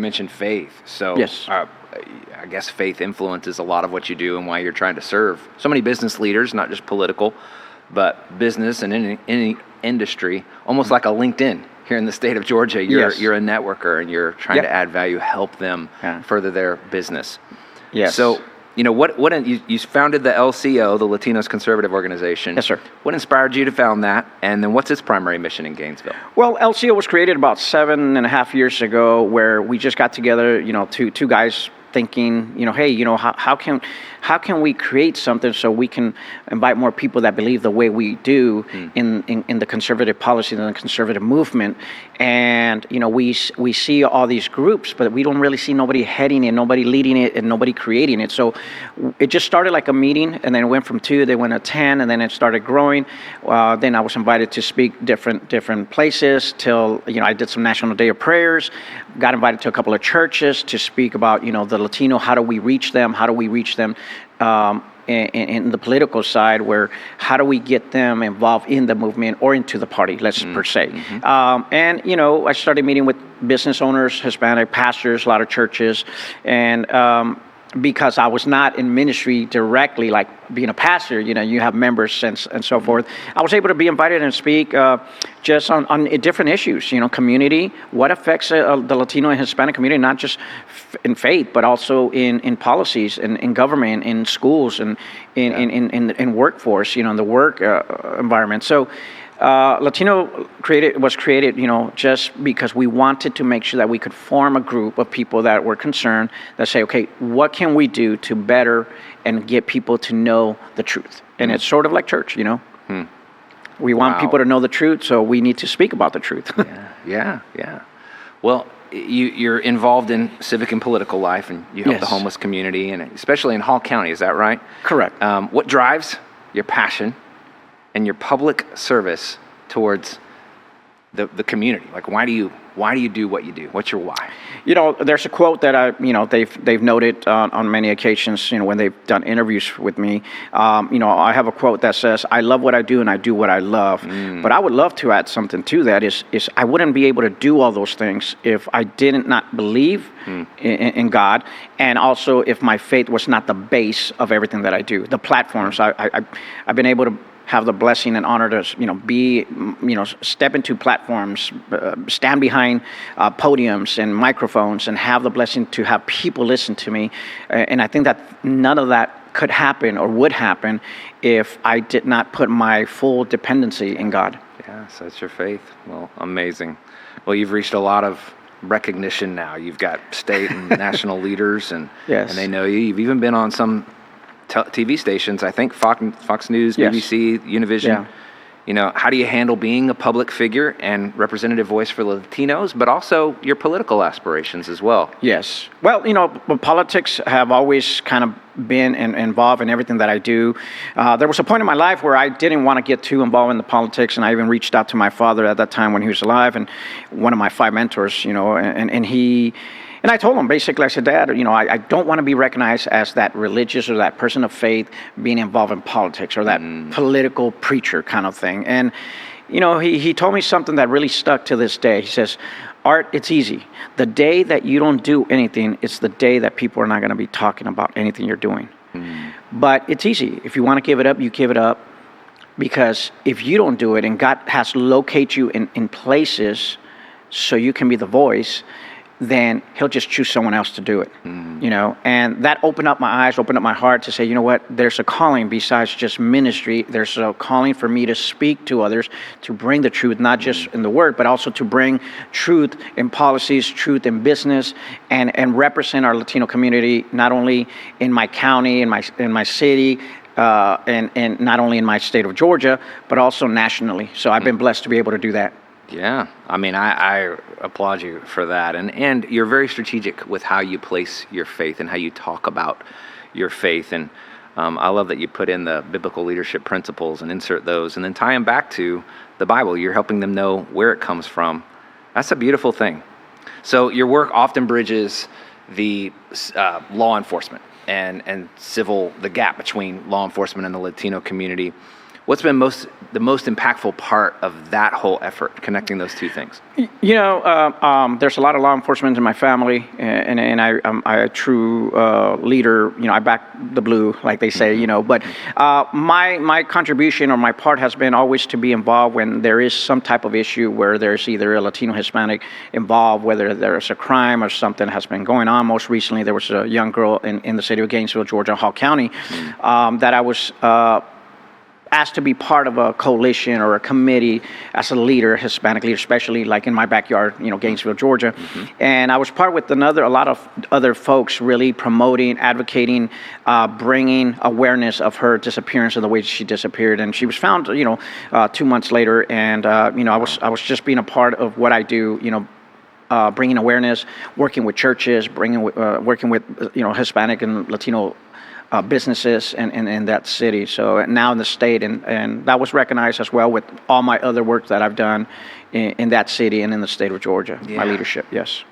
mentioned faith. So Yes. I guess faith influences a lot of what you do and why you're trying to serve so many business leaders, not just political, but business and any industry, almost like a LinkedIn here in the state of Georgia. You're a networker and you're trying to add value, help them further their business. Yes. So, you founded the LCO, the Latinos Conservative Organization. Yes, sir. What inspired you to found that? And then what's its primary mission in Gainesville? Well, LCO was created about 7.5 years ago, where we just got together, two guys thinking, hey, how can we create something so we can invite more people that believe the way we do in the conservative policy and the conservative movement. And we see all these groups, but we don't really see nobody heading it, nobody leading it, and nobody creating it. So it just started like a meeting, and then it went from 2, they went to 10, and then it started growing. Then I was invited to speak different places till I did some National Day of Prayers. Got invited to a couple of churches to speak about the Latino. How do we reach them? In the political side, where how do we get them involved in the movement or into the party, per se. And I started meeting with business owners, Hispanic pastors, a lot of churches, and because I was not in ministry directly, like being a pastor, you have members and so forth. I was able to be invited and speak just on different issues, community, what affects the Latino and Hispanic community, not just in faith, but also in policies, in government, in schools, and in workforce, in the work environment. So Latino was created, just because we wanted to make sure that we could form a group of people that were concerned, that say, okay, what can we do to better and get people to know the truth? And it's sort of like church, We want people to know the truth, so we need to speak about the truth. Yeah. Well, you're involved in civic and political life, and you help the homeless community, and especially in Hall County, is that right? Correct. What drives your passion and your public service towards the community? Like, why do you do what you do? What's your why? There's a quote that they've noted on many occasions, when they've done interviews with me. I have a quote that says, "I love what I do and I do what I love." But I would love to add something to that. Is I wouldn't be able to do all those things if I did not believe in God, and also if my faith was not the base of everything that I do. The platforms I've been able to have the blessing and honor to, be, step into platforms, stand behind podiums and microphones, and have the blessing to have people listen to me. And I think that none of that could happen or would happen if I did not put my full dependency in God. Yeah, so that's your faith. Well, amazing. Well, you've reached a lot of recognition now. You've got state and national leaders, and they know you. You've even been on some TV stations, I think Fox News, BBC, Univision. How do you handle being a public figure and representative voice for Latinos, but also your political aspirations as well? Yes. Well, politics have always kind of been involved in everything that I do. There was a point in my life where I didn't want to get too involved in the politics, and I even reached out to my father at that time when he was alive, and one of my 5 mentors, and I told him, basically, I said, Dad, I don't want to be recognized as that religious or that person of faith being involved in politics or that political preacher kind of thing. And, he told me something that really stuck to this day. He says, Art, it's easy. The day that you don't do anything, it's the day that people are not going to be talking about anything you're doing. But it's easy. If you want to give it up, you give it up. Because if you don't do it, and God has to locate you in places so you can be the voice, then he'll just choose someone else to do it, and that opened up my eyes, opened up my heart to say, there's a calling besides just ministry. There's a calling for me to speak to others, to bring the truth, not just in the word, but also to bring truth in policies, truth in business, and represent our Latino community, not only in my county, in my city, and not only in my state of Georgia, but also nationally. So I've been blessed to be able to do that. Yeah, I applaud you for that, and you're very strategic with how you place your faith and how you talk about your faith, and I love that you put in the biblical leadership principles and insert those, and then tie them back to the Bible. You're helping them know where it comes from. That's a beautiful thing. So your work often bridges the law enforcement and the gap between law enforcement and the Latino community. What's been the most impactful part of that whole effort, connecting those two things? There's a lot of law enforcement in my family, and I'm a true leader. I back the blue, like they say. But my contribution or my part has been always to be involved when there is some type of issue where there's either a Latino, Hispanic involved, whether there's a crime or something has been going on. Most recently, there was a young girl in the city of Gainesville, Georgia, Hall County, that I was asked to be part of a coalition or a committee as a leader, Hispanic leader, especially like in my backyard, Gainesville, Georgia. And I was part with a lot of other folks really promoting, advocating, bringing awareness of her disappearance and the way she disappeared. And she was found, 2 months later. And, I was just being a part of what I do, bringing awareness, working with churches, working with, Hispanic and Latino businesses in that city. So now in the state, and that was recognized as well with all my other work that I've done in that city and in the state of Georgia, my leadership, yes.